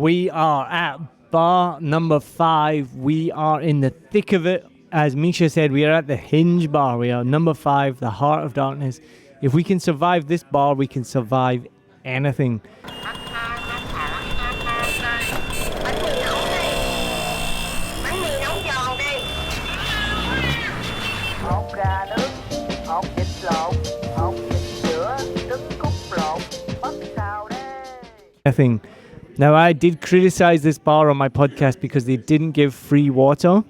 We are at bar number 5. We are in the thick of it. As Misha said, we are at the Hinge bar. We are number 5, the Heart of Darkness. If we can survive this bar, we can survive anything. Anything. Now, I did criticize this bar on my podcast because they didn't give free water.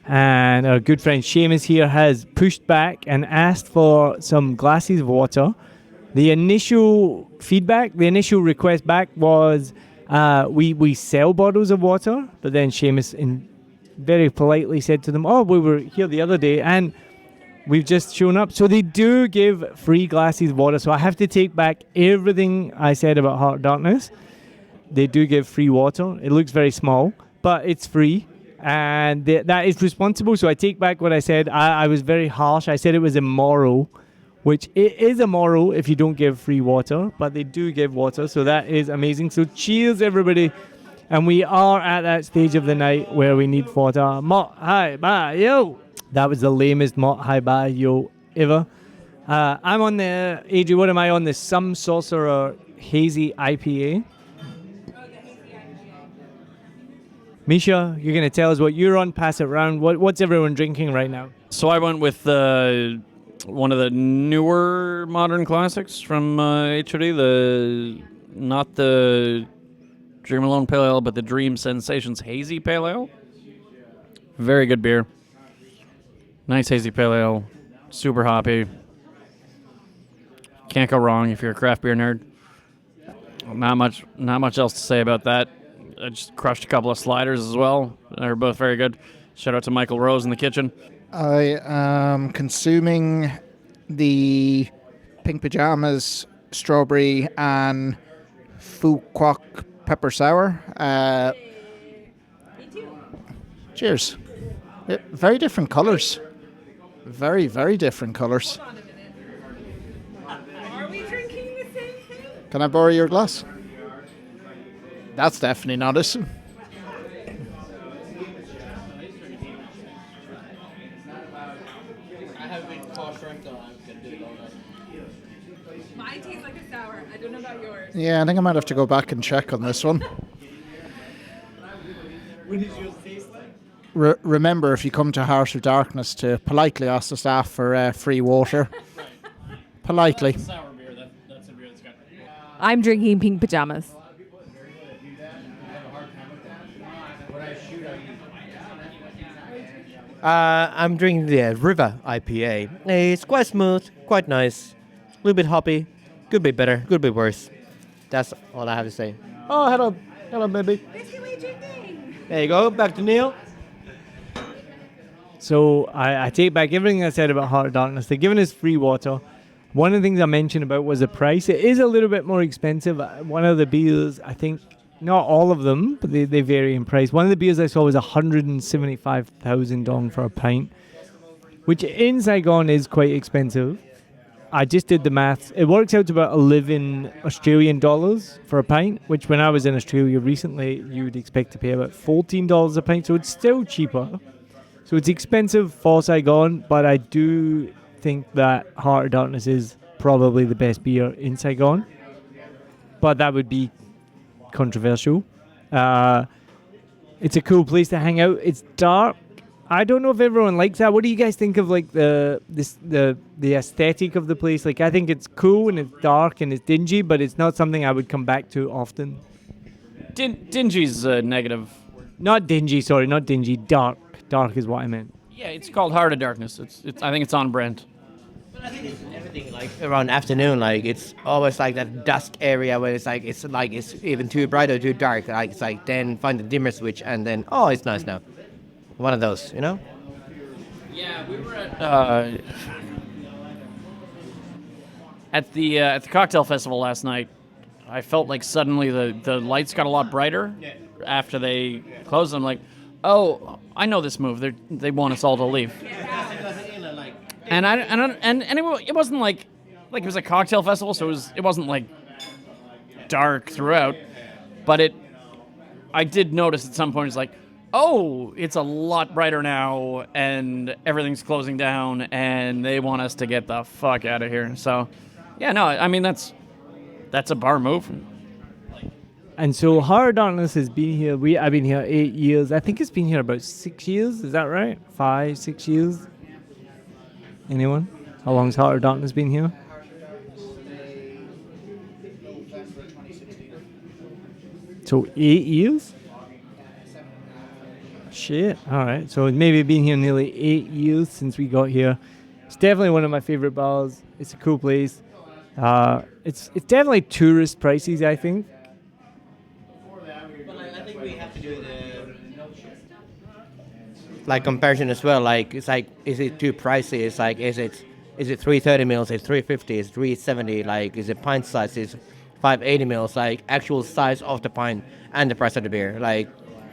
And our good friend Seamus here has pushed back and asked for some glasses of water. The initial feedback, the initial request back was we sell bottles of water. But then Seamus very politely said to them, oh, we were here the other day and we've just shown up. So they do give free glasses of water. So I have to take back everything I said about Heart of Darkness. They do give free water. It looks very small, but it's free. And that is responsible. So I take back what I said. I was very harsh. I said it was immoral, which it is immoral if you don't give free water, but they do give water. So that is amazing. So cheers, everybody. And we are at that stage of the night where we need water. Malt, hi, bye, yo. That was the lamest Malt, hi, bye, yo ever. I'm on the, AJ, what am I on? The Some Sorcerer Hazy IPA. Misha, you're going to tell us what you're on, pass it around. What's everyone drinking right now? So I went with one of the newer modern classics from HOD, not the Dream Alone Pale Ale, but the Dream Sensations Hazy Pale Ale. Very good beer. Nice hazy pale ale. Super hoppy. Can't go wrong if you're a craft beer nerd. Not much else to say about that. I just crushed a couple of sliders as well. They're both very good. Shout out to Michael Rose in the kitchen. I am consuming the Pink Pajamas Strawberry and Phu Quoc Pepper Sour. Me too. Cheers. Very different colours. Very, very different colours. Hold on a minute. Are we drinking the same thing? Can I borrow your glass? That's definitely not it. Mine tastes like a sour. I don't know about yours. Yeah, I think I might have to go back and check on this one. What does yours taste like? Remember, if you come to Heart of Darkness, to politely ask the staff for free water. Politely. Sour beer, that's a beer that's got... I'm drinking Pink Pajamas. I'm drinking the River IPA. It's quite smooth, quite nice, a little bit hoppy, could be better, could be worse. That's all I have to say. Oh, hello, baby. There you go, back to Neil. So I take back everything I said about Heart of Darkness. They're giving us free water. One of the things I mentioned about was the price. It is a little bit more expensive. One of the beers, I think, not all of them, but they vary in price. One of the beers I saw was 175,000 dong for a pint, which in Saigon is quite expensive. I just did the maths. It works out to about 11 Australian dollars for a pint, which when I was in Australia recently, you would expect to pay about $14 a pint, so it's still cheaper. So it's expensive for Saigon, but I do think that Heart of Darkness is probably the best beer in Saigon. But that would be controversial. It's a cool place to hang out. It's dark. I don't know if everyone likes that. What do you guys think of like the aesthetic of the place? Like, I think it's cool and it's dark and it's dingy, but it's not something I would come back to often. Dingy's negative. Not dingy, sorry, not dingy. Dark. Dark is what I meant. Yeah, it's called Heart of Darkness. It's. I think it's on brand. But I think it's everything like around afternoon, like it's always like that dusk area where it's even too bright or too dark. Like it's like then find the dimmer switch and then it's nice now. One of those, you know? Yeah, we were at the cocktail festival last night. I felt like suddenly the lights got a lot brighter after they closed. I'm like, oh, I know this move. They want us all to leave. And it wasn't like it was a cocktail festival, so it wasn't like dark throughout, but I did notice at some point it's like, oh, it's a lot brighter now, and everything's closing down, and they want us to get the fuck out of here. So, yeah, no, I mean that's a bar move. And so Heart of Darkness has been here. I've been here 8 years. I think it's been here about 6 years. Is that right? 5, 6 years? Anyone? How long's Heart of Darkness been here? So 8 years? Shit. All right. So it's maybe been here nearly 8 years since we got here. It's definitely one of my favorite bars. It's a cool place. It's definitely tourist prices, I think. I think we have to do the comparison as well. Like it's like, is it too pricey? It's like, is it 330 mils? Is it 350? Is it 370? Like, is it pint size? Is 580 mils? Like actual size of the pint and the price of the beer. Like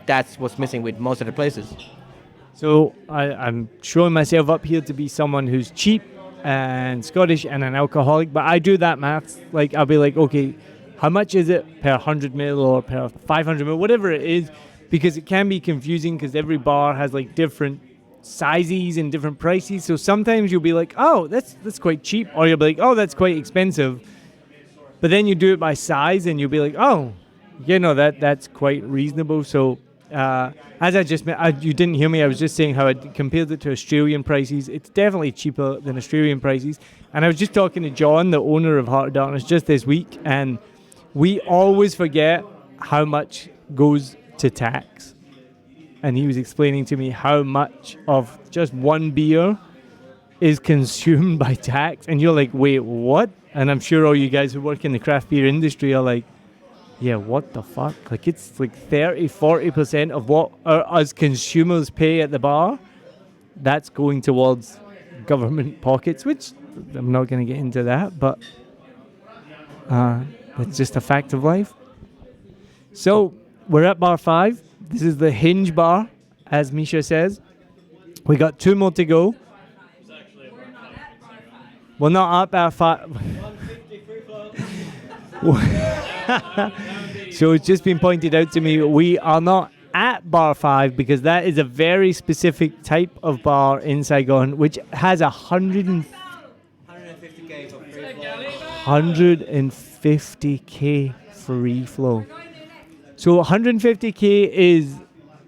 that's what's missing with most of the places. So I'm showing myself up here to be someone who's cheap and Scottish and an alcoholic, but I do that maths. Like I'll be like, okay, how much is it per 100 mil or per 500 mil, whatever it is, because it can be confusing because every bar has like different sizes and different prices. So sometimes you'll be like, oh, that's quite cheap, or you'll be like, oh, that's quite expensive. But then you do it by size and you'll be like, oh, you know, that's quite reasonable. So as I just you didn't hear me, I was just saying how I compared it to Australian prices. It's definitely cheaper than Australian prices. And I was just talking to John, the owner of Heart of Darkness, just this week, and we always forget how much goes to tax. And he was explaining to me how much of just one beer is consumed by tax. And you're like, wait, what? And I'm sure all you guys who work in the craft beer industry are like, yeah, what the fuck? Like, it's like 30-40% of what us consumers pay at the bar. That's going towards government pockets, which I'm not going to get into that, but that's just a fact of life. So we're at bar 5. This is the Hinge bar, as Misha says. We got 2 more to go. We're not at bar 5. So it's just been pointed out to me, we are not at bar 5 because that is a very specific type of bar in Saigon, which has 150k free flow. So 150k is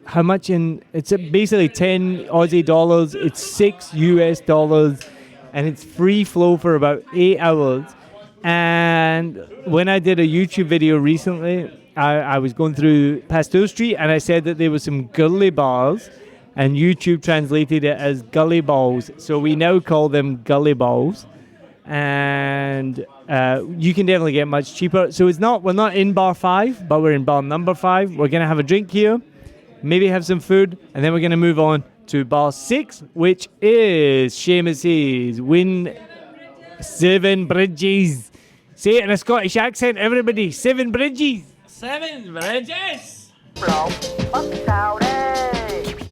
how much in? It's basically 10 Aussie dollars. It's $6 US, and it's free flow for about 8 hours. And when I did a YouTube video recently, I was going through Pasteur Street and I said that there were some gully bars, and YouTube translated it as gully balls. So we now call them gully balls. And you can definitely get much cheaper. So we're not in bar 5, but we're in bar number 5. We're going to have a drink here, maybe have some food, and then we're going to move on to bar 6, which is Seamus's Win 7 Bridges. Say it in a Scottish accent, everybody. 7 Bridges. 7 Bridges. Bro,